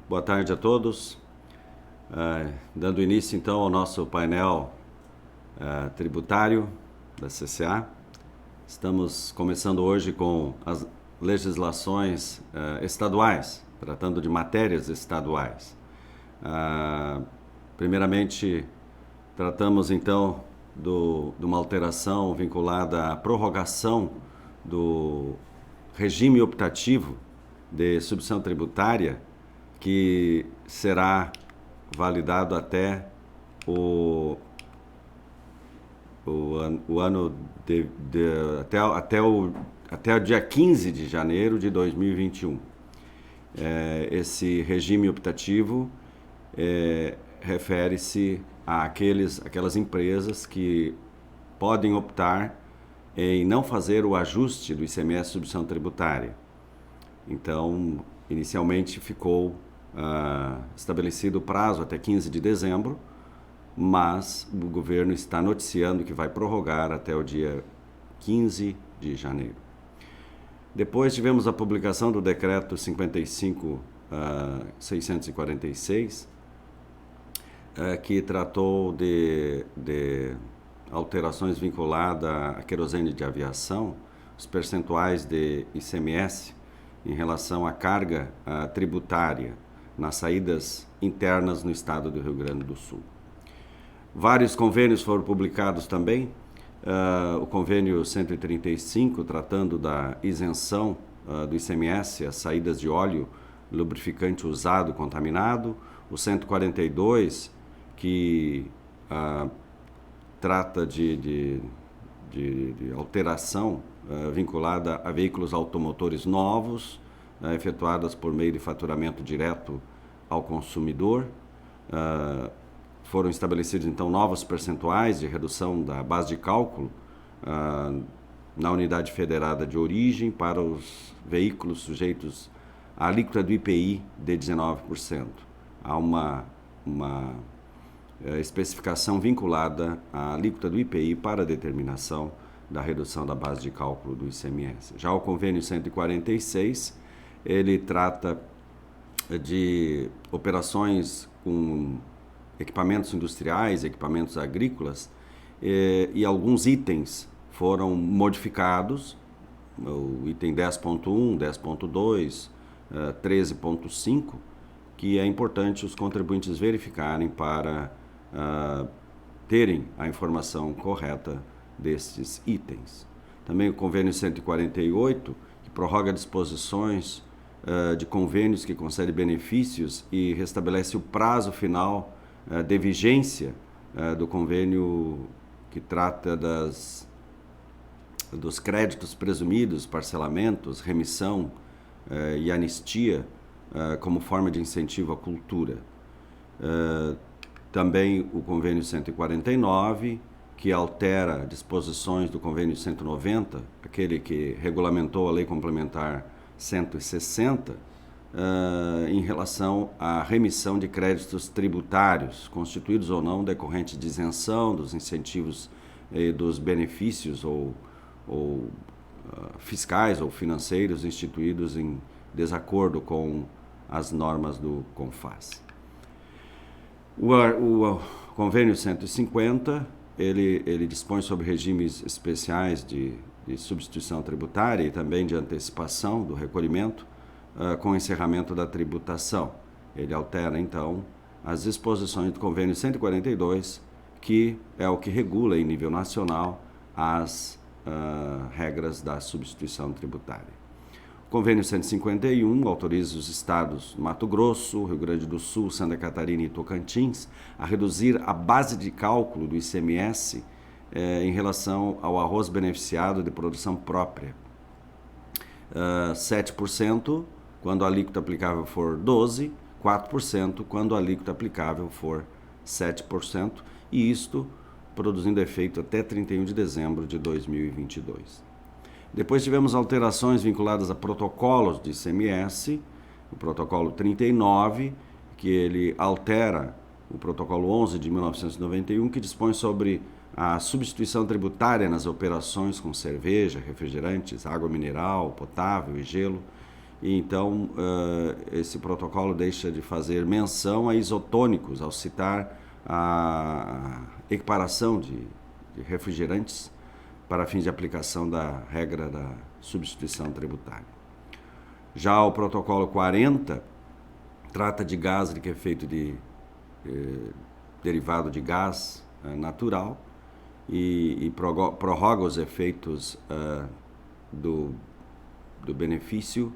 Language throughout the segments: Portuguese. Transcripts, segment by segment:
Boa tarde a todos. Dando início então ao nosso painel tributário da CCA. Estamos começando hoje com as legislações estaduais, tratando de matérias estaduais. Primeiramente, tratamos então de uma alteração vinculada à prorrogação do regime optativo de substituição tributária, que será validado até o ano até o dia 15 de janeiro de 2021. Esse regime optativo refere-se àquelas empresas que podem optar em não fazer o ajuste do ICMS substituição tributária. Então, inicialmente ficou estabelecido o prazo até 15 de dezembro, mas o governo está noticiando que vai prorrogar até o dia 15 de janeiro. Depois tivemos a publicação do decreto 55.646, que tratou de alterações vinculadas a querosene de aviação, os percentuais de ICMS em relação à carga tributária nas saídas internas no estado do Rio Grande do Sul. Vários convênios foram publicados também. O convênio 135, tratando da isenção do ICMS às saídas de óleo lubrificante usado contaminado. O 142, que trata de alteração vinculada a veículos automotores novos, efetuadas por meio de faturamento direto ao consumidor. Foram estabelecidos, então, novos percentuais de redução da base de cálculo na unidade federada de origem para os veículos sujeitos à alíquota do IPI de 19%. Há uma especificação vinculada à alíquota do IPI para a determinação da redução da base de cálculo do ICMS. Já o convênio 146, ele trata de operações com equipamentos industriais, equipamentos agrícolas, e alguns itens foram modificados, o item 10.1, 10.2, 13.5, que é importante os contribuintes verificarem para terem a informação correta destes itens. Também o convênio 148, que prorroga disposições de convênios que concedem benefícios e restabelece o prazo final de vigência do convênio que trata dos créditos presumidos, parcelamentos, remissão e anistia como forma de incentivo à cultura. Também o convênio 149, que altera disposições do convênio 190, aquele que regulamentou a lei complementar 160, em relação à remissão de créditos tributários, constituídos ou não decorrentes de isenção dos incentivos e dos benefícios ou fiscais ou financeiros instituídos em desacordo com as normas do CONFAS. O convênio 150, ele dispõe sobre regimes especiais de substituição tributária e também de antecipação do recolhimento com o encerramento da tributação. Ele altera, então, as disposições do convênio 142, que é o que regula em nível nacional as regras da substituição tributária. O convênio 151 autoriza os estados Mato Grosso, Rio Grande do Sul, Santa Catarina e Tocantins a reduzir a base de cálculo do ICMS em relação ao arroz beneficiado de produção própria. 7% quando a alíquota aplicável for 12%, 4% quando a alíquota aplicável for 7%, e isto produzindo efeito até 31 de dezembro de 2022. Depois tivemos alterações vinculadas a protocolos de ICMS, o protocolo 39, que ele altera o protocolo 11 de 1991, que dispõe sobre a substituição tributária nas operações com cerveja, refrigerantes, água mineral, potável e gelo, e então esse protocolo deixa de fazer menção a isotônicos ao citar a equiparação de refrigerantes para fins de aplicação da regra da substituição tributária. Já o protocolo 40 trata de gás de efeito derivado de gás natural e prorroga os efeitos do benefício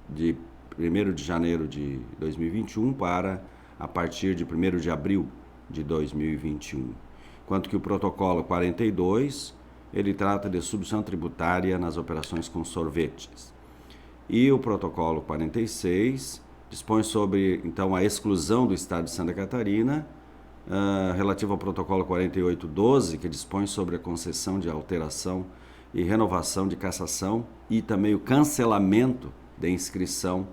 de 1º de janeiro de 2021 para a partir de 1º de abril de 2021. Enquanto que o protocolo 42, ele trata de substituição tributária nas operações com sorvetes. E o protocolo 46 dispõe sobre, então, a exclusão do Estado de Santa Catarina, relativo ao protocolo 4812, que dispõe sobre a concessão de alteração e renovação de cassação e também o cancelamento da inscrição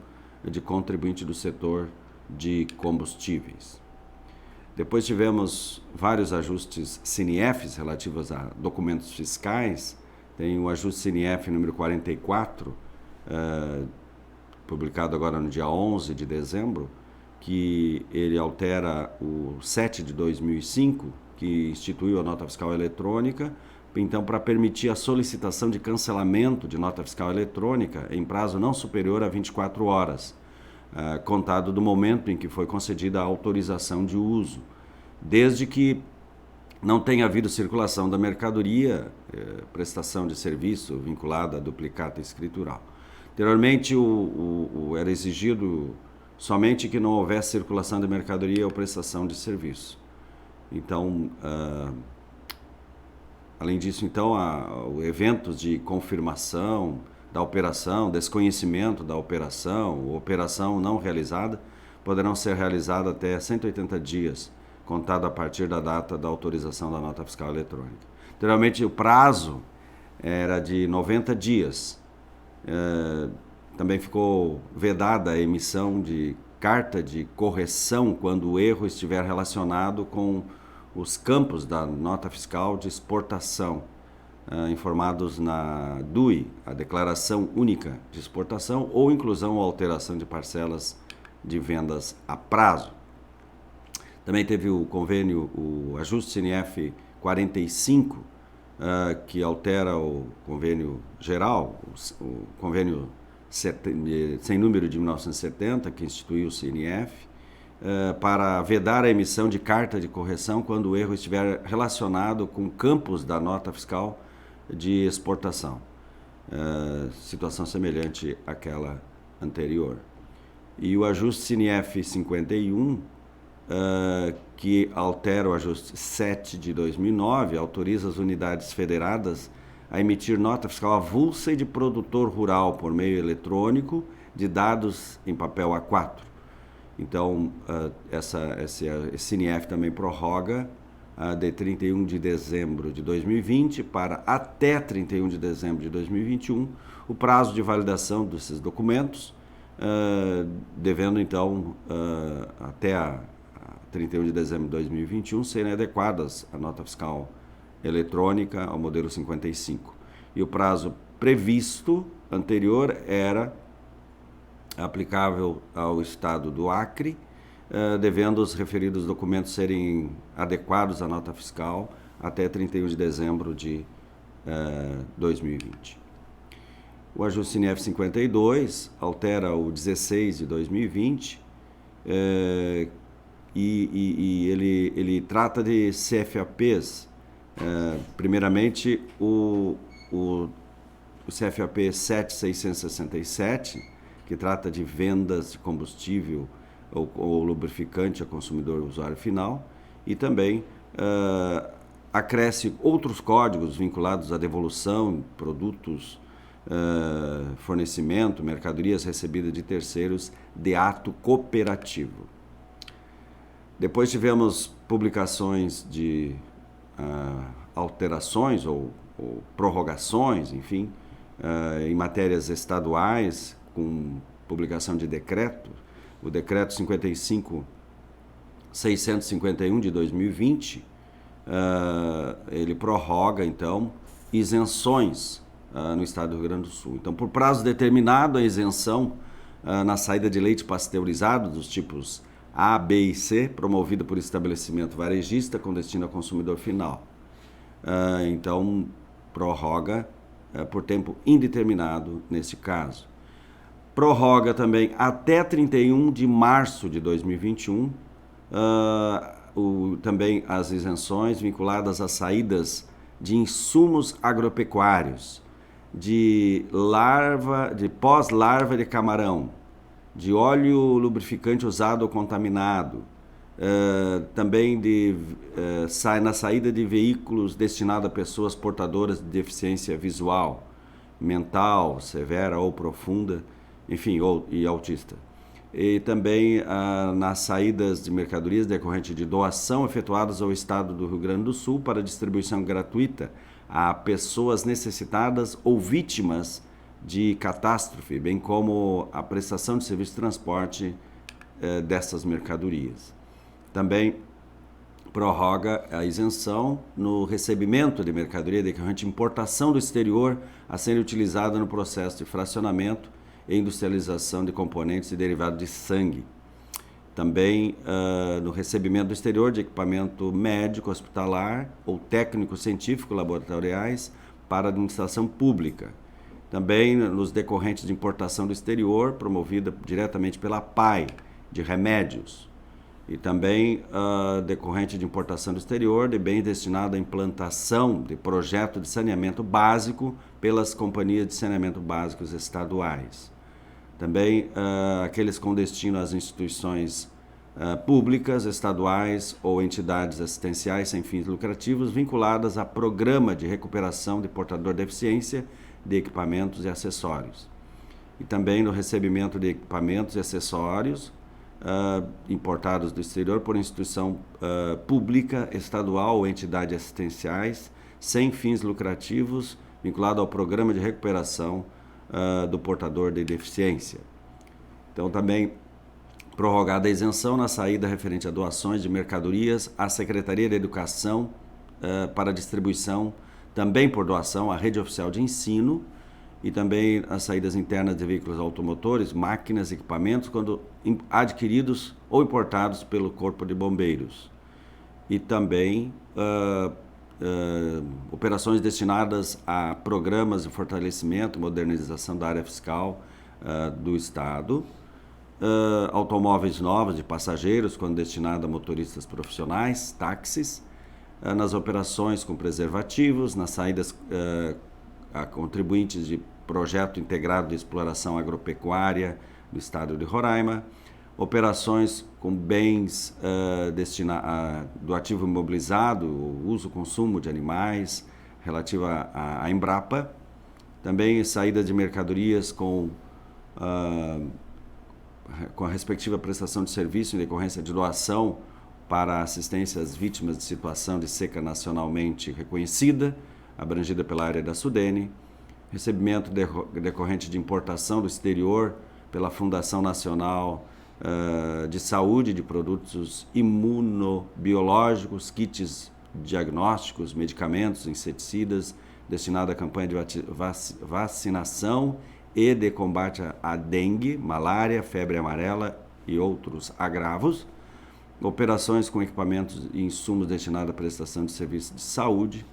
de contribuinte do setor de combustíveis. Depois tivemos vários ajustes CNIEFs relativos a documentos fiscais. Tem o ajuste CNIEF número 44, publicado agora no dia 11 de dezembro, que ele altera o 7 de 2005, que instituiu a nota fiscal eletrônica, então para permitir a solicitação de cancelamento de nota fiscal eletrônica em prazo não superior a 24 horas, contado do momento em que foi concedida a autorização de uso, desde que não tenha havido circulação da mercadoria, prestação de serviço vinculada a duplicata escritural. Anteriormente, era exigido somente que não houvesse circulação de mercadoria ou prestação de serviço. Então, além disso, então, eventos de confirmação da operação, desconhecimento da operação, operação não realizada, poderão ser realizadas até 180 dias, contado a partir da data da autorização da nota fiscal eletrônica. Anteriormente, o prazo era de 90 dias. Também ficou vedada a emissão de carta de correção quando o erro estiver relacionado com os campos da nota fiscal de exportação, informados na DUI, a Declaração Única de Exportação, ou inclusão ou alteração de parcelas de vendas a prazo. Também teve o convênio, o ajuste CNF 45, que altera o convênio geral, o convênio sem número de 1970, que instituiu o CNF, para vedar a emissão de carta de correção quando o erro estiver relacionado com campos da nota fiscal de exportação, situação semelhante àquela anterior. E o ajuste CNF 51, que altera o ajuste 7 de 2009, autoriza as unidades federadas a emitir nota fiscal avulsa e de produtor rural por meio eletrônico de dados em papel A4. Então, esse CNF também prorroga de 31 de dezembro de 2020 para até 31 de dezembro de 2021 o prazo de validação desses documentos, devendo então até 31 de dezembro de 2021 serem adequadas à nota fiscal eletrônica ao modelo 55. E o prazo previsto anterior era aplicável ao estado do Acre, devendo os referidos documentos serem adequados à nota fiscal até 31 de dezembro de 2020. O ajuste CNF 52 altera o 16 de 2020 e ele trata de CFAPs. Primeiramente, o CFAP 7667, que trata de vendas de combustível ou lubrificante a consumidor usuário final, e também acresce outros códigos vinculados à devolução, produtos, fornecimento, mercadorias recebidas de terceiros de ato cooperativo. Depois tivemos publicações de alterações ou prorrogações, enfim, em matérias estaduais, com publicação de decreto. O decreto 55.651 de 2020, ele prorroga, então, isenções no estado do Rio Grande do Sul. Então, por prazo determinado, a isenção na saída de leite pasteurizado dos tipos A, B e C, promovida por estabelecimento varejista com destino ao consumidor final. Então, prorroga por tempo indeterminado nesse caso. Prorroga também até 31 de março de 2021 também as isenções vinculadas às saídas de insumos agropecuários, de pós-larva de camarão, de óleo lubrificante usado ou contaminado, também na saída de veículos destinados a pessoas portadoras de deficiência visual, mental, severa ou profunda, enfim, e autista. E também nas saídas de mercadorias decorrente de doação efetuadas ao Estado do Rio Grande do Sul para distribuição gratuita a pessoas necessitadas ou vítimas de catástrofe, bem como a prestação de serviço de transporte dessas mercadorias. Também prorroga a isenção no recebimento de mercadoria decorrente de importação do exterior a ser utilizada no processo de fracionamento e industrialização de componentes e derivados de sangue. Também no recebimento do exterior de equipamento médico, hospitalar ou técnico-científico laboratoriais para administração pública. Também nos decorrentes de importação do exterior, promovida diretamente pela PAI, de remédios. E também decorrente de importação do exterior de bens destinados à implantação de projeto de saneamento básico pelas companhias de saneamento básicos estaduais. Também aqueles com destino às instituições públicas, estaduais ou entidades assistenciais sem fins lucrativos vinculadas a programa de recuperação de portador de deficiência de equipamentos e acessórios. E também no recebimento de equipamentos e acessórios importados do exterior por instituição pública, estadual ou entidades assistenciais sem fins lucrativos vinculado ao programa de recuperação do portador de deficiência. Então, também prorrogada a isenção na saída referente a doações de mercadorias à Secretaria de Educação para distribuição, também por doação, à rede oficial de ensino, e também as saídas internas de veículos automotores, máquinas, equipamentos, quando adquiridos ou importados pelo Corpo de Bombeiros. E também operações destinadas a programas de fortalecimento e modernização da área fiscal do Estado, automóveis novos de passageiros, quando destinado a motoristas profissionais, táxis, nas operações com preservativos, nas saídas a contribuintes de projeto integrado de exploração agropecuária do Estado de Roraima, operações com bens do ativo imobilizado, uso e consumo de animais, relativa à Embrapa, também saída de mercadorias com a respectiva prestação de serviço em decorrência de doação para assistência às vítimas de situação de seca nacionalmente reconhecida, abrangida pela área da SUDENE, recebimento decorrente de importação do exterior pela Fundação Nacional de Saúde de produtos imunobiológicos, kits diagnósticos, medicamentos, inseticidas, destinado à campanha de vacinação e de combate à dengue, malária, febre amarela e outros agravos, operações com equipamentos e insumos destinados à prestação de serviços de saúde,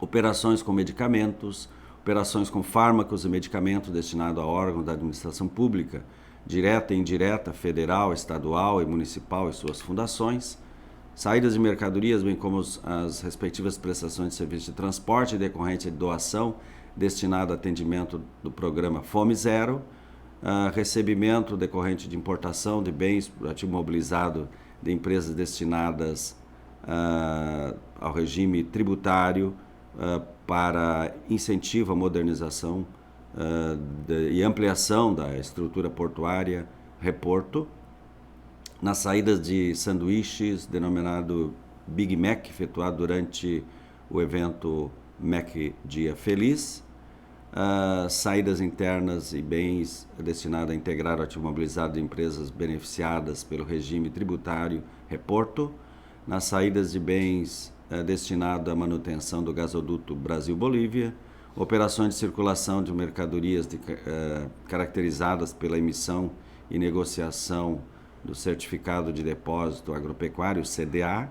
operações com medicamentos, operações com fármacos e medicamentos destinados a órgãos da administração pública, direta e indireta, federal, estadual e municipal e suas fundações, saídas de mercadorias, bem como as respectivas prestações de serviço de transporte decorrente de doação destinado a atendimento do programa Fome Zero, recebimento decorrente de importação de bens ativo mobilizado de empresas destinadas ao regime tributário para incentivo à modernização e ampliação da estrutura portuária Reporto, nas saídas de sanduíches denominado Big Mac, efetuado durante o evento Mac Dia Feliz, saídas internas e bens destinados a integrar o ativo mobilizado de empresas beneficiadas pelo regime tributário Reporto, nas saídas de bens destinados à manutenção do gasoduto Brasil-Bolívia, operações de circulação de mercadorias caracterizadas pela emissão e negociação do Certificado de Depósito Agropecuário, CDA,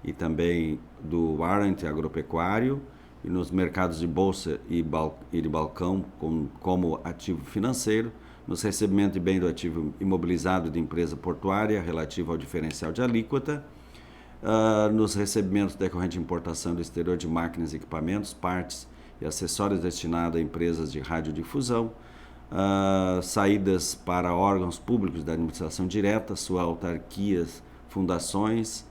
e também do Warrant Agropecuário, e nos mercados de bolsa e de balcão como ativo financeiro, nos recebimentos de bem do ativo imobilizado de empresa portuária relativo ao diferencial de alíquota, nos recebimentos decorrentes de importação do exterior de máquinas, equipamentos, partes e acessórios destinados a empresas de radiodifusão, saídas para órgãos públicos da administração direta, suas autarquias, fundações,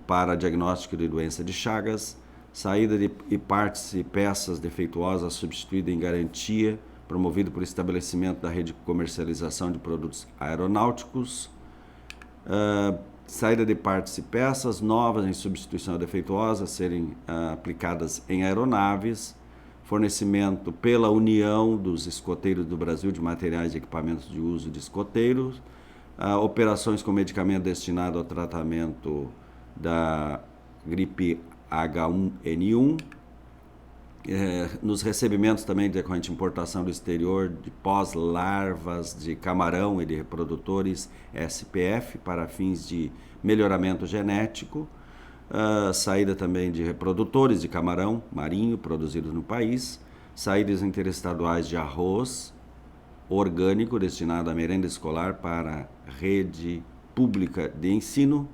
para diagnóstico de doença de Chagas, saída de partes e peças defeituosas substituída em garantia, promovido por estabelecimento da rede de comercialização de produtos aeronáuticos, saída de partes e peças novas em substituição defeituosa serem aplicadas em aeronaves, fornecimento pela União dos Escoteiros do Brasil de materiais e equipamentos de uso de escoteiros, operações com medicamento destinado ao tratamento da gripe H1N1, nos recebimentos também decorrente de importação do exterior de pós-larvas de camarão e de reprodutores SPF para fins de melhoramento genético, saída também de reprodutores de camarão marinho produzidos no país, saídas interestaduais de arroz orgânico destinado à merenda escolar para rede pública de ensino,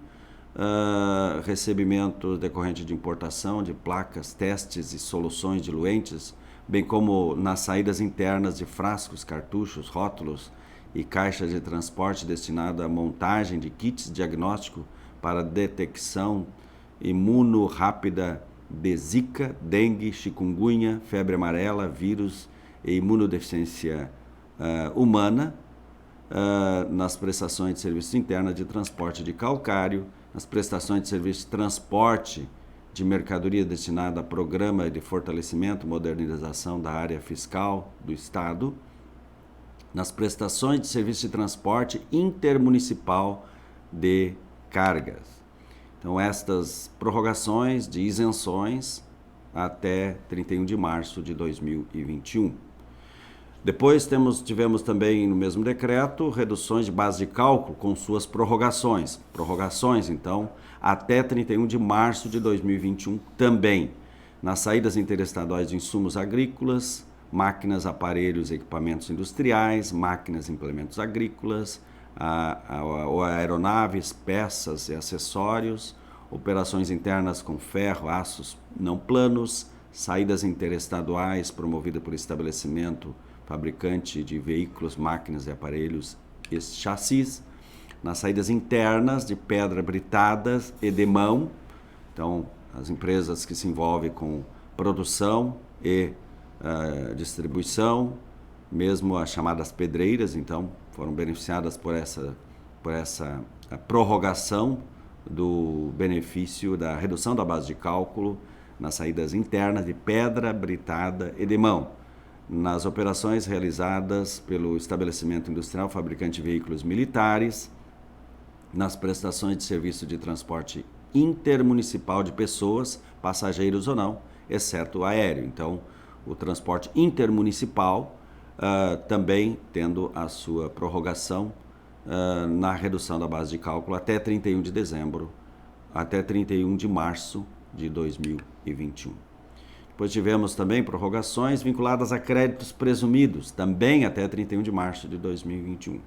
recebimento decorrente de importação de placas, testes e soluções diluentes, bem como nas saídas internas de frascos, cartuchos, rótulos e caixas de transporte destinado à montagem de kits diagnóstico para detecção imuno-rápida de Zika, dengue, chikungunya, febre amarela, vírus e imunodeficiência humana, nas prestações de serviços internas de transporte de calcário, nas prestações de serviço de transporte de mercadoria destinada a programa de fortalecimento e modernização da área fiscal do Estado, nas prestações de serviço de transporte intermunicipal de cargas. Então, estas prorrogações de isenções até 31 de março de 2021. Depois tivemos também no mesmo decreto reduções de base de cálculo com suas prorrogações. Prorrogações, então, até 31 de março de 2021 também. Nas saídas interestaduais de insumos agrícolas, máquinas, aparelhos, equipamentos industriais, máquinas e implementos agrícolas, aeronaves, peças e acessórios, operações internas com ferro, aços não planos, saídas interestaduais promovidas por estabelecimento fabricante de veículos, máquinas e aparelhos e chassis, nas saídas internas de pedra britada e de mão, então as empresas que se envolvem com produção e distribuição, mesmo as chamadas pedreiras, então foram beneficiadas por essa prorrogação do benefício da redução da base de cálculo nas saídas internas de pedra britada e de mão, nas operações realizadas pelo estabelecimento industrial fabricante de veículos militares, nas prestações de serviço de transporte intermunicipal de pessoas, passageiros ou não, exceto aéreo. Então, o transporte intermunicipal também tendo a sua prorrogação na redução da base de cálculo até 31 de dezembro, até 31 de março de 2021. Depois tivemos também prorrogações vinculadas a créditos presumidos, também até 31 de março de 2021.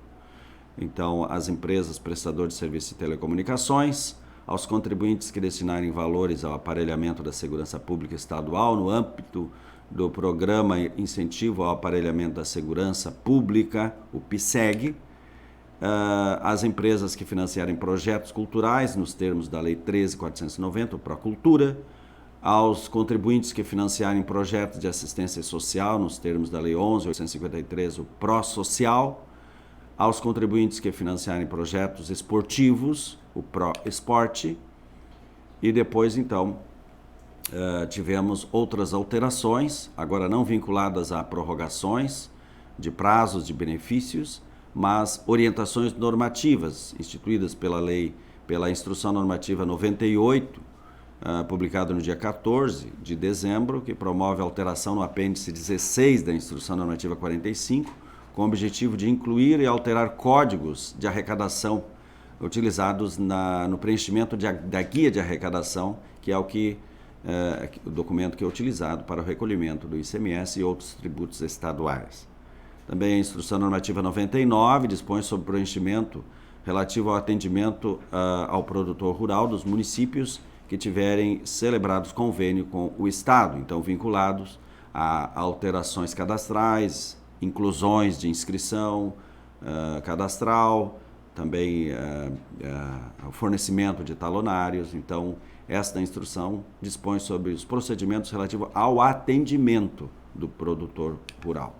Então, as empresas prestadoras de serviços de telecomunicações, aos contribuintes que destinarem valores ao aparelhamento da segurança pública estadual no âmbito do Programa Incentivo ao Aparelhamento da Segurança Pública, o PISEG, as empresas que financiarem projetos culturais nos termos da Lei 13.490, o Procultura, aos contribuintes que financiarem projetos de assistência social nos termos da Lei 11.853, o Pró-Social, aos contribuintes que financiarem projetos esportivos, o Pró-Esporte, e depois, então, tivemos outras alterações, agora não vinculadas a prorrogações de prazos de benefícios, mas orientações normativas instituídas pela Instrução Normativa 98, publicado no dia 14 de dezembro, que promove alteração no apêndice 16 da Instrução Normativa 45, com o objetivo de incluir e alterar códigos de arrecadação utilizados no preenchimento da guia de arrecadação, que é o documento que é utilizado para o recolhimento do ICMS e outros tributos estaduais. Também a Instrução Normativa 99 dispõe sobre o preenchimento relativo ao atendimento ao produtor rural dos municípios que tiverem celebrados convênio com o Estado, então vinculados a alterações cadastrais, inclusões de inscrição cadastral, também o fornecimento de talonários. Então, esta instrução dispõe sobre os procedimentos relativos ao atendimento do produtor rural.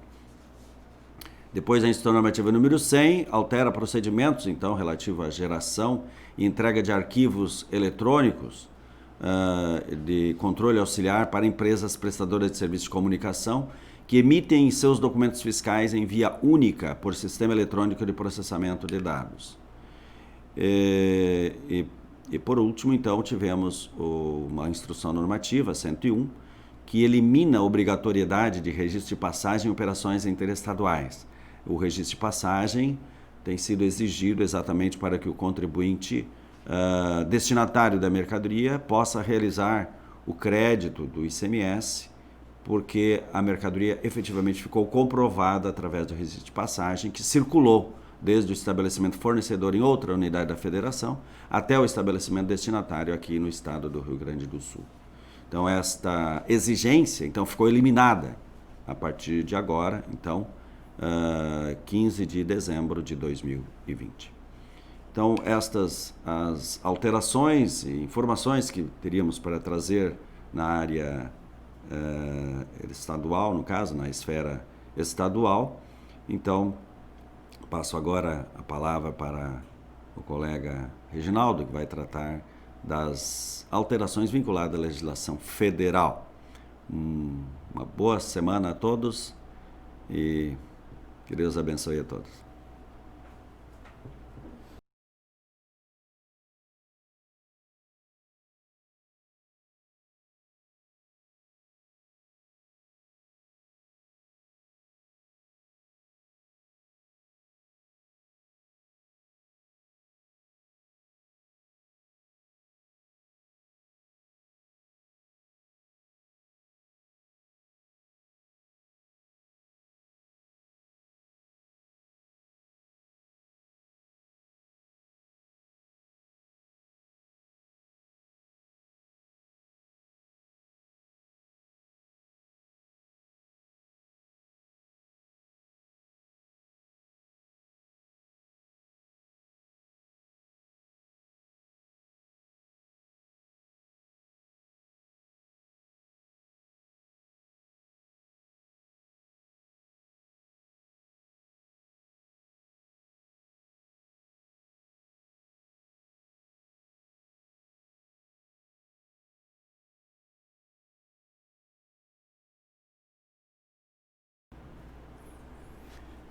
Depois, a Instrução Normativa número 100 altera procedimentos, então, relativo à geração e entrega de arquivos eletrônicos de controle auxiliar para empresas prestadoras de serviços de comunicação que emitem seus documentos fiscais em via única por sistema eletrônico de processamento de dados. E por último, então, tivemos uma Instrução Normativa 101 que elimina a obrigatoriedade de registro de passagem em operações interestaduais. O registro de passagem tem sido exigido exatamente para que o contribuinte destinatário da mercadoria possa realizar o crédito do ICMS, porque a mercadoria efetivamente ficou comprovada através do registro de passagem, que circulou desde o estabelecimento fornecedor em outra unidade da federação até o estabelecimento destinatário aqui no estado do Rio Grande do Sul. Então, esta exigência ficou eliminada a partir de agora, 15 de dezembro de 2020. Então, estas as alterações e informações que teríamos para trazer na área estadual, no caso, na esfera estadual. Então, passo agora a palavra para o colega Reginaldo, que vai tratar das alterações vinculadas à legislação federal. Uma boa semana a todos e que Deus abençoe a todos.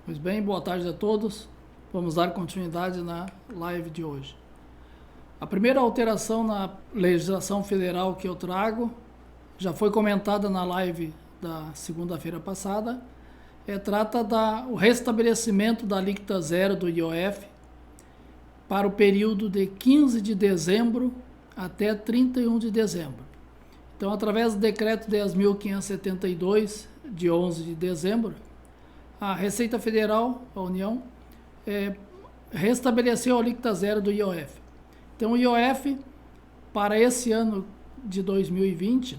Pois bem, boa tarde a todos. Vamos dar continuidade na live de hoje. A primeira alteração na legislação federal que eu trago, já foi comentada na live da segunda-feira passada, trata do restabelecimento da alíquota zero do IOF para o período de 15 de dezembro até 31 de dezembro. Então, através do decreto 10.572, de 11 de dezembro, a Receita Federal, a União, restabeleceu a alíquota zero do IOF. Então, o IOF, para esse ano de 2020,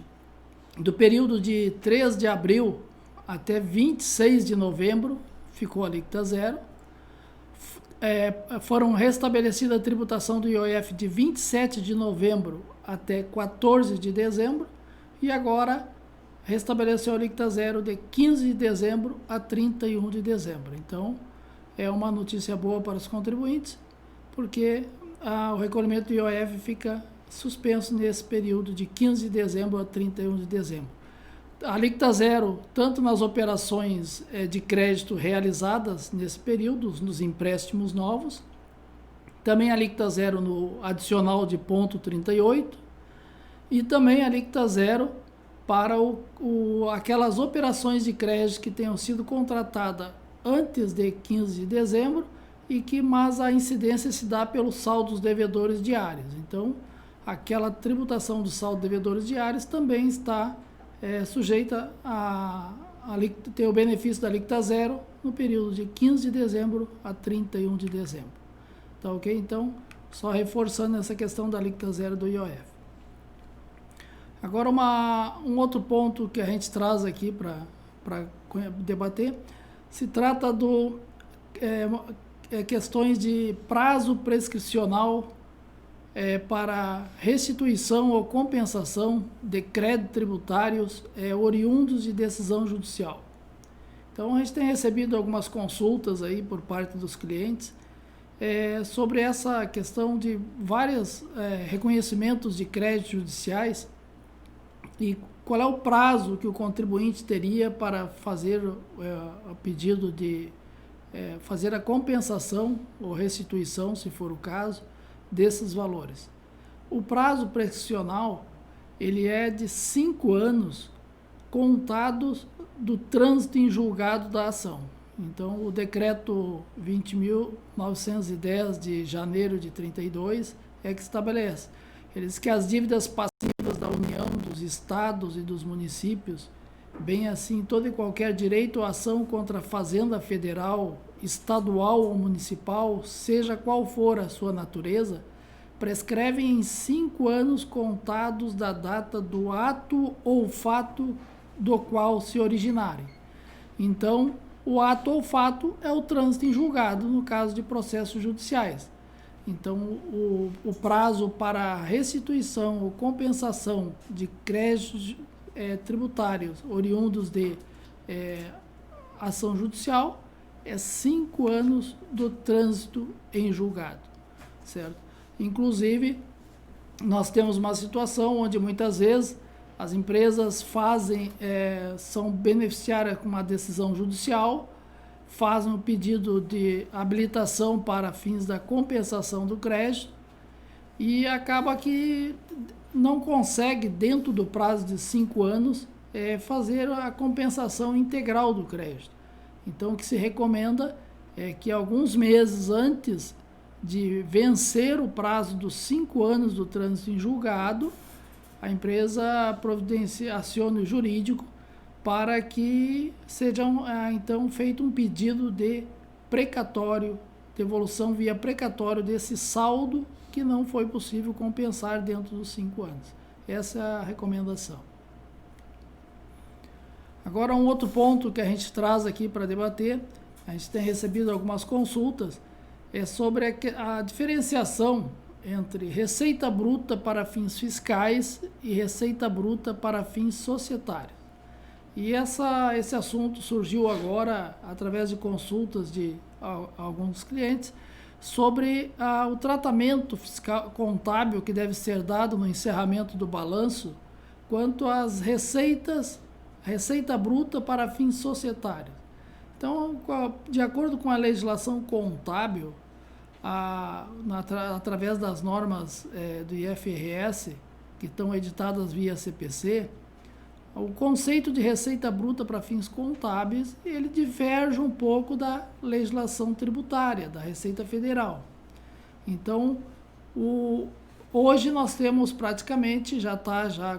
do período de 3 de abril até 26 de novembro, ficou a alíquota zero. Foram restabelecidas a tributação do IOF de 27 de novembro até 14 de dezembro, e agora restabeleceu a alíquota zero de 15 de dezembro a 31 de dezembro. Então, é uma notícia boa para os contribuintes, porque o recolhimento do IOF fica suspenso nesse período de 15 de dezembro a 31 de dezembro. A alíquota zero, tanto nas operações de crédito realizadas nesse período, nos empréstimos novos, também a alíquota zero no adicional de ponto 38, e também alíquota zero para aquelas operações de crédito que tenham sido contratadas antes de 15 de dezembro mas a incidência se dá pelos saldos devedores diários. Então, aquela tributação do saldo devedores diários também está sujeita a ter o benefício da alíquota zero no período de 15 de dezembro a 31 de dezembro. Tá ok? Então, só reforçando essa questão da alíquota zero do IOF. Agora, um outro ponto que a gente traz aqui para debater, se trata questões de prazo prescricional para restituição ou compensação de créditos tributários oriundos de decisão judicial. Então, a gente tem recebido algumas consultas aí por parte dos clientes sobre essa questão de vários reconhecimentos de créditos judiciais e qual é o prazo que o contribuinte teria para fazer o pedido de fazer a compensação ou restituição, se for o caso, desses valores. O prazo prescricional ele é de 5 anos contados do trânsito em julgado da ação. Então, o decreto 20.910 de janeiro de 32 que estabelece. Ele diz que as dívidas passivas da União, dos estados e dos municípios, bem assim todo e qualquer direito ou ação contra a Fazenda Federal, estadual ou municipal, seja qual for a sua natureza, prescrevem em 5 anos contados da data do ato ou fato do qual se originarem. Então, o ato ou fato é o trânsito em julgado, no caso de processos judiciais. Então, o prazo para restituição ou compensação de créditos tributários oriundos de ação judicial é 5 anos do trânsito em julgado, certo? Inclusive, nós temos uma situação onde muitas vezes as empresas são beneficiárias com uma decisão judicial, fazem o pedido de habilitação para fins da compensação do crédito e acaba que não consegue, dentro do prazo de 5 anos, fazer a compensação integral do crédito. Então, o que se recomenda é que alguns meses antes de vencer o prazo dos 5 anos do trânsito em julgado, a empresa acione o jurídico para que seja então feito um pedido de precatório, devolução via precatório desse saldo que não foi possível compensar dentro dos 5 anos. Essa é a recomendação. Agora, um outro ponto que a gente traz aqui para debater, a gente tem recebido algumas consultas, é sobre a diferenciação entre receita bruta para fins fiscais e receita bruta para fins societários. E esse assunto surgiu agora através de consultas de alguns clientes sobre o tratamento fiscal contábil que deve ser dado no encerramento do balanço quanto às receita bruta para fins societários. Então, de acordo com a legislação contábil, através das normas do IFRS, que estão editadas via CPC, o conceito de receita bruta para fins contábeis, ele diverge um pouco da legislação tributária, da Receita Federal. Então, hoje nós temos praticamente, já está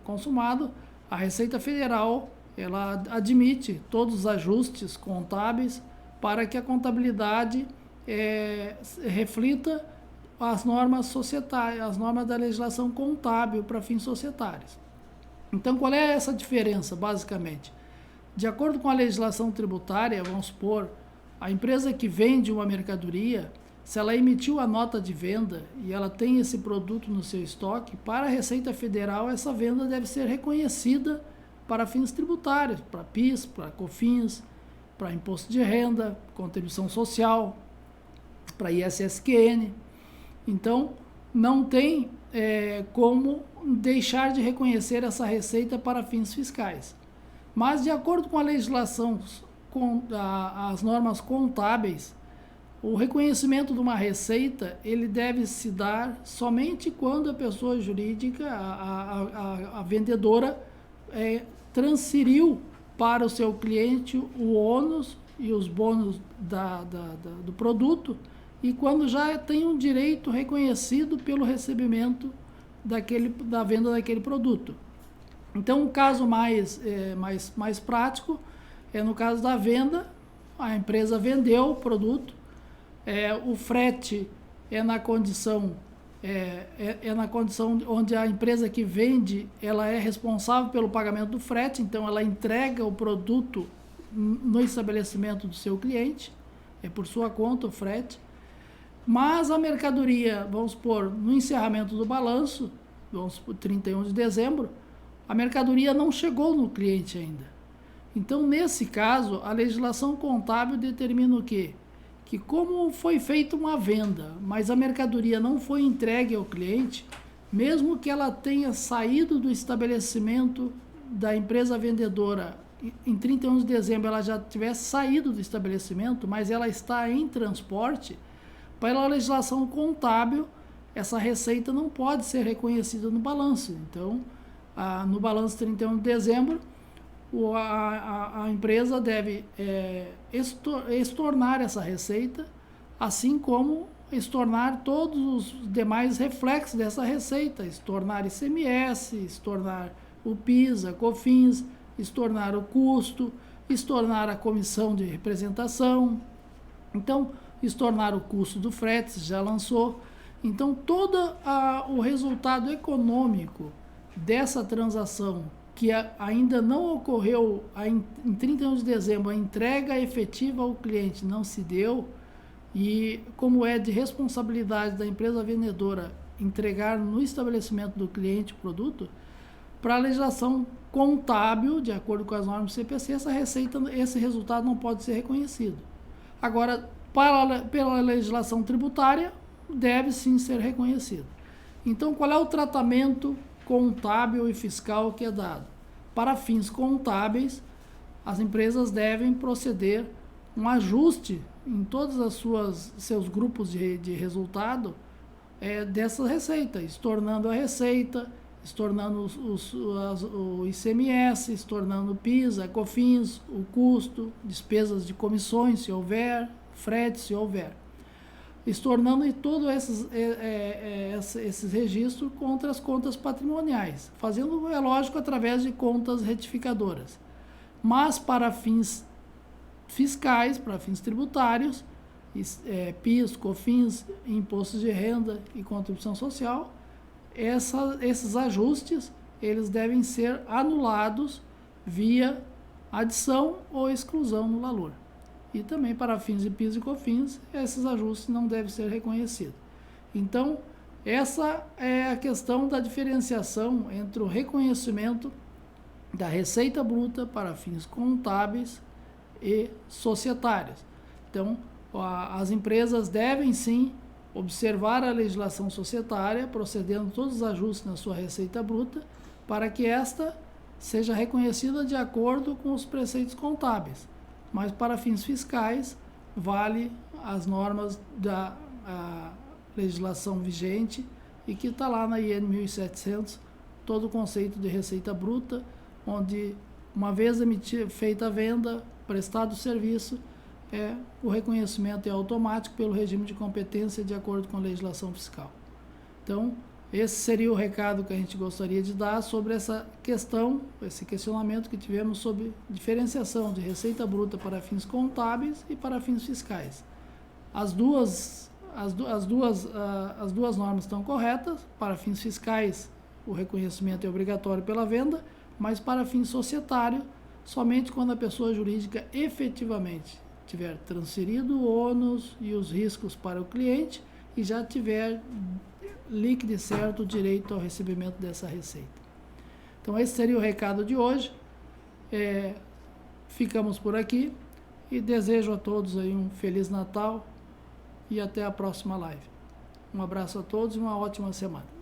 consumado, a Receita Federal, ela admite todos os ajustes contábeis para que a contabilidade reflita as normas societárias, as normas da legislação contábil para fins societários. Então, qual é essa diferença, basicamente? De acordo com a legislação tributária, vamos supor, a empresa que vende uma mercadoria, se ela emitiu a nota de venda e ela tem esse produto no seu estoque, para a Receita Federal, essa venda deve ser reconhecida para fins tributários, para PIS, para COFINS, para imposto de renda, contribuição social, para ISSQN. Então, não tem como deixar de reconhecer essa receita para fins fiscais. Mas, de acordo com a legislação, as normas contábeis, O reconhecimento de uma receita, ele deve se dar somente quando a pessoa jurídica, a vendedora, transferiu para o seu cliente o ônus e os bônus do produto, e quando já tem um direito reconhecido pelo recebimento da venda daquele produto. Então, o caso mais prático é no caso da venda. A empresa vendeu o produto, o frete é na condição onde a empresa que vende, ela é responsável pelo pagamento do frete, então ela entrega o produto no estabelecimento do seu cliente, é por sua conta o frete. Mas a mercadoria, vamos supor, no encerramento do balanço, vamos supor, 31 de dezembro, a mercadoria não chegou no cliente ainda. Então, nesse caso, a legislação contábil determina o quê? Que como foi feita uma venda, mas a mercadoria não foi entregue ao cliente, mesmo que ela tenha saído do estabelecimento da empresa vendedora em 31 de dezembro, ela já tivesse saído do estabelecimento, mas ela está em transporte, pela legislação contábil, essa receita não pode ser reconhecida no balanço. Então, no balanço 31 de dezembro, a empresa deve estornar essa receita, assim como estornar todos os demais reflexos dessa receita, estornar ICMS, estornar o PIS, a COFINS, estornar o custo, estornar a comissão de representação. Então, estornar o custo do frete, se já lançou. Então, todo o resultado econômico dessa transação, que ainda não ocorreu em 31 de dezembro, a entrega efetiva ao cliente não se deu, e como é de responsabilidade da empresa vendedora entregar no estabelecimento do cliente o produto, para a legislação contábil, de acordo com as normas do CPC, esse resultado não pode ser reconhecido. Agora, pela legislação tributária, deve sim ser reconhecido. Então, qual é o tratamento contábil e fiscal que é dado? Para fins contábeis, as empresas devem proceder um ajuste em todos seus grupos de resultado dessa receita, estornando a receita, estornando o ICMS, estornando o PIS, a COFINS, o custo, despesas de comissões, se houver, frete, se houver, estornando todos esses registros contra as contas patrimoniais, fazendo, é lógico, através de contas retificadoras. Mas para fins fiscais, para fins tributários, PIS, COFINS, impostos de renda e contribuição social, esses ajustes, eles devem ser anulados via adição ou exclusão no valor. E também para fins de PIS e COFINS, esses ajustes não devem ser reconhecidos. Então, essa é a questão da diferenciação entre o reconhecimento da receita bruta para fins contábeis e societários. Então, as empresas devem sim observar a legislação societária, procedendo todos os ajustes na sua receita bruta, para que esta seja reconhecida de acordo com os preceitos contábeis. Mas para fins fiscais, vale as normas da legislação vigente e que está lá na IN 1700, todo o conceito de receita bruta, onde uma vez feita a venda, prestado o serviço, o reconhecimento é automático pelo regime de competência de acordo com a legislação fiscal. Então, esse seria o recado que a gente gostaria de dar sobre essa questão, esse questionamento que tivemos sobre diferenciação de receita bruta para fins contábeis e para fins fiscais. As duas normas estão corretas. Para fins fiscais, o reconhecimento é obrigatório pela venda, mas para fins societário, somente quando a pessoa jurídica efetivamente tiver transferido o ônus e os riscos para o cliente e já tiver líquido e certo o direito ao recebimento dessa receita. Então, esse seria o recado de hoje. Ficamos por aqui e desejo a todos aí um Feliz Natal e até a próxima live. Um abraço a todos e uma ótima semana.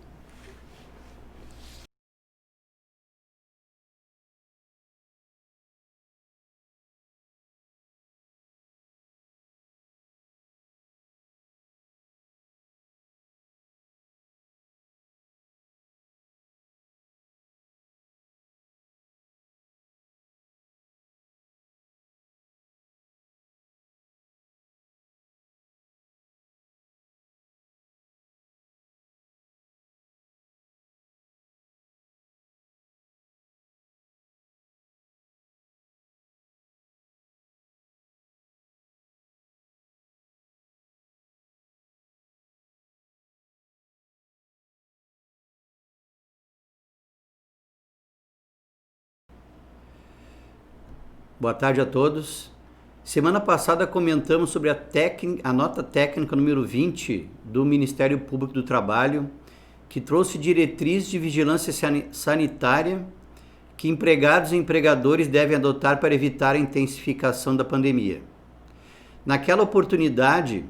Boa tarde a todos. Semana passada comentamos sobre a nota técnica número 20 do Ministério Público do Trabalho, que trouxe diretrizes de vigilância sanitária que empregados e empregadores devem adotar para evitar a intensificação da pandemia. Naquela oportunidade,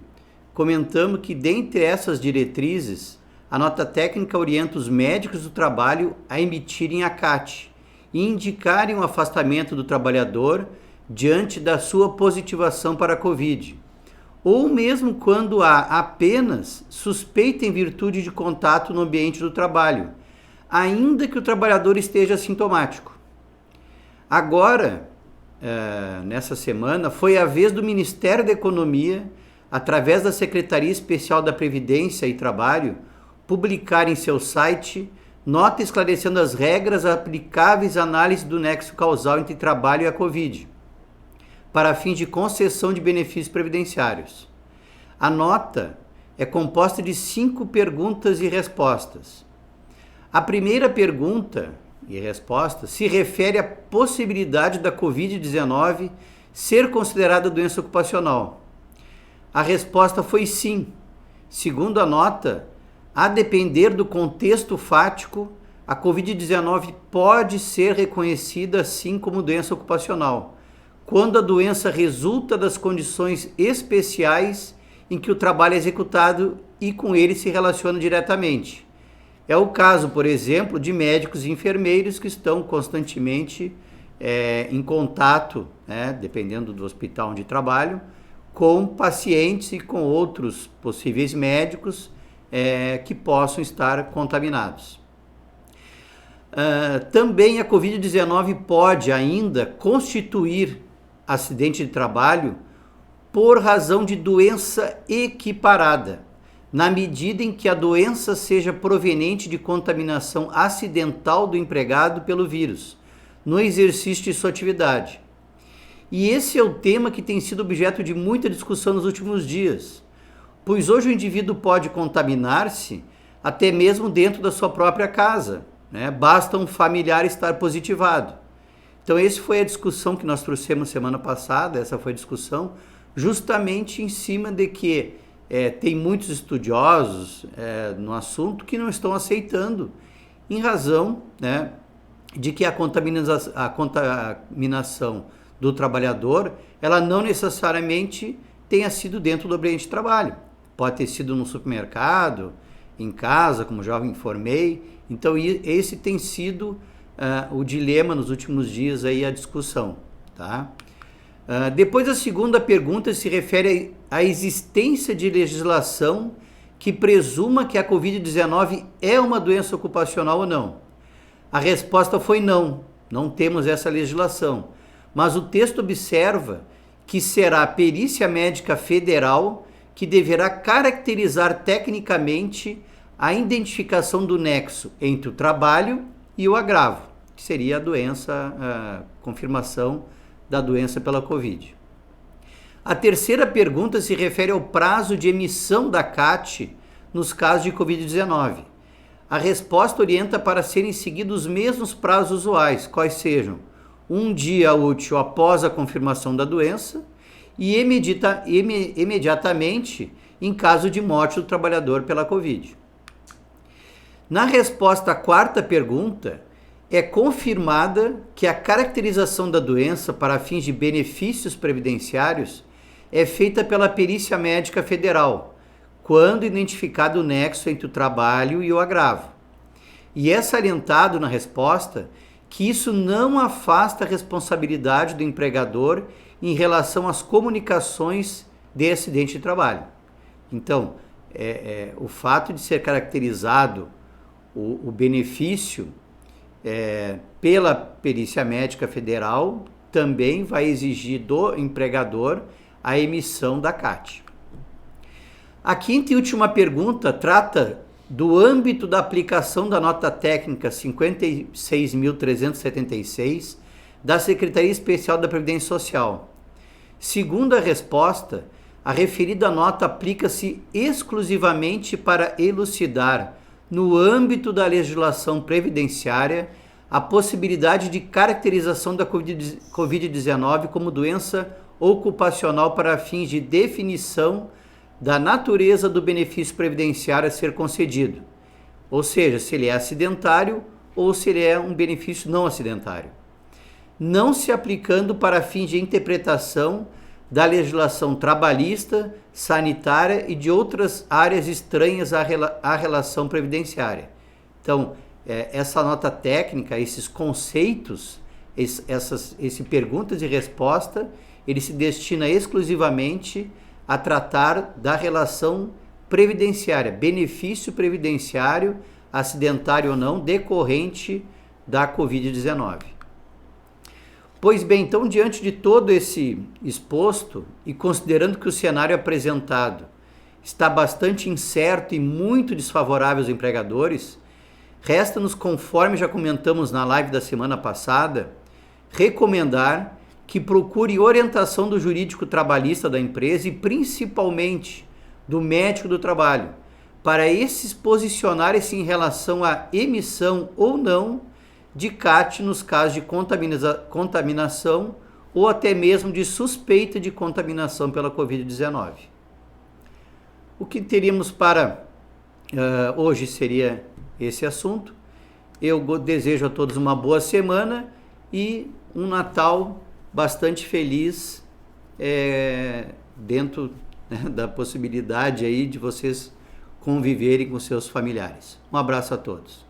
comentamos que, dentre essas diretrizes, a nota técnica orienta os médicos do trabalho a emitirem a CAT e indicarem o afastamento do trabalhador diante da sua positivação para a Covid, ou mesmo quando há apenas suspeita em virtude de contato no ambiente do trabalho, ainda que o trabalhador esteja assintomático. Agora, nessa semana, foi a vez do Ministério da Economia, através da Secretaria Especial da Previdência e Trabalho, publicar em seu site nota esclarecendo as regras aplicáveis à análise do nexo causal entre trabalho e a Covid, para fins de concessão de benefícios previdenciários. A nota é composta de 5 perguntas e respostas. A primeira pergunta e resposta se refere à possibilidade da Covid-19 ser considerada doença ocupacional. A resposta foi sim. Segundo a nota, a depender do contexto fático, a Covid-19 pode ser reconhecida assim como doença ocupacional, quando a doença resulta das condições especiais em que o trabalho é executado e com ele se relaciona diretamente. É o caso, por exemplo, de médicos e enfermeiros que estão constantemente em contato, dependendo do hospital onde trabalham, com pacientes e com outros possíveis médicos que possam estar contaminados. Também a Covid-19 pode ainda constituir acidente de trabalho por razão de doença equiparada, na medida em que a doença seja proveniente de contaminação acidental do empregado pelo vírus, no exercício de sua atividade. E esse é o tema que tem sido objeto de muita discussão nos últimos dias, pois hoje o indivíduo pode contaminar-se até mesmo dentro da sua própria casa, Basta um familiar estar positivado. Então essa foi a discussão que nós trouxemos semana passada, essa foi a discussão justamente em cima de que tem muitos estudiosos no assunto que não estão aceitando, em razão de que a contaminação do trabalhador, ela não necessariamente tenha sido dentro do ambiente de trabalho. Pode ter sido no supermercado, em casa, como já informei. Então esse tem sido o dilema nos últimos dias, aí, a discussão. Tá? Depois a segunda pergunta se refere à existência de legislação que presuma que a Covid-19 é uma doença ocupacional ou não. A resposta foi não, não temos essa legislação. Mas o texto observa que será a Perícia Médica Federal que deverá caracterizar tecnicamente a identificação do nexo entre o trabalho e o agravo, que seria a doença, a confirmação da doença pela Covid. A terceira pergunta se refere ao prazo de emissão da CAT nos casos de Covid-19. A resposta orienta para serem seguidos os mesmos prazos usuais, quais sejam 1 dia útil após a confirmação da doença e imediatamente em caso de morte do trabalhador pela Covid. Na resposta à quarta pergunta, é confirmada que a caracterização da doença para fins de benefícios previdenciários é feita pela Perícia Médica Federal, quando identificado o nexo entre o trabalho e o agravo. E é salientado na resposta que isso não afasta a responsabilidade do empregador em relação às comunicações de acidente de trabalho. Então, o fato de ser caracterizado o benefício pela Perícia Médica Federal também vai exigir do empregador a emissão da CAT. A quinta e última pergunta trata do âmbito da aplicação da nota técnica 56.376 da Secretaria Especial da Previdência Social. Segundo a resposta, a referida nota aplica-se exclusivamente para elucidar, no âmbito da legislação previdenciária, a possibilidade de caracterização da Covid-19 como doença ocupacional para fins de definição da natureza do benefício previdenciário a ser concedido, ou seja, se ele é acidentário ou se ele é um benefício não acidentário, não se aplicando para fins de interpretação da legislação trabalhista, sanitária e de outras áreas estranhas à relação previdenciária. Então, essa nota técnica, esses conceitos, esse perguntas e resposta, ele se destina exclusivamente a tratar da relação previdenciária, benefício previdenciário, acidentário ou não, decorrente da Covid-19. Pois bem, então, diante de todo esse exposto e considerando que o cenário apresentado está bastante incerto e muito desfavorável aos empregadores, resta-nos, conforme já comentamos na live da semana passada, recomendar que procure orientação do jurídico trabalhista da empresa e principalmente do médico do trabalho, para esses posicionarem-se em relação à emissão ou não de CAT nos casos de contaminação ou até mesmo de suspeita de contaminação pela Covid-19. O que teríamos para hoje seria esse assunto. Eu desejo a todos uma boa semana e um Natal bastante feliz, dentro, né, da possibilidade aí de vocês conviverem com seus familiares. Um abraço a todos.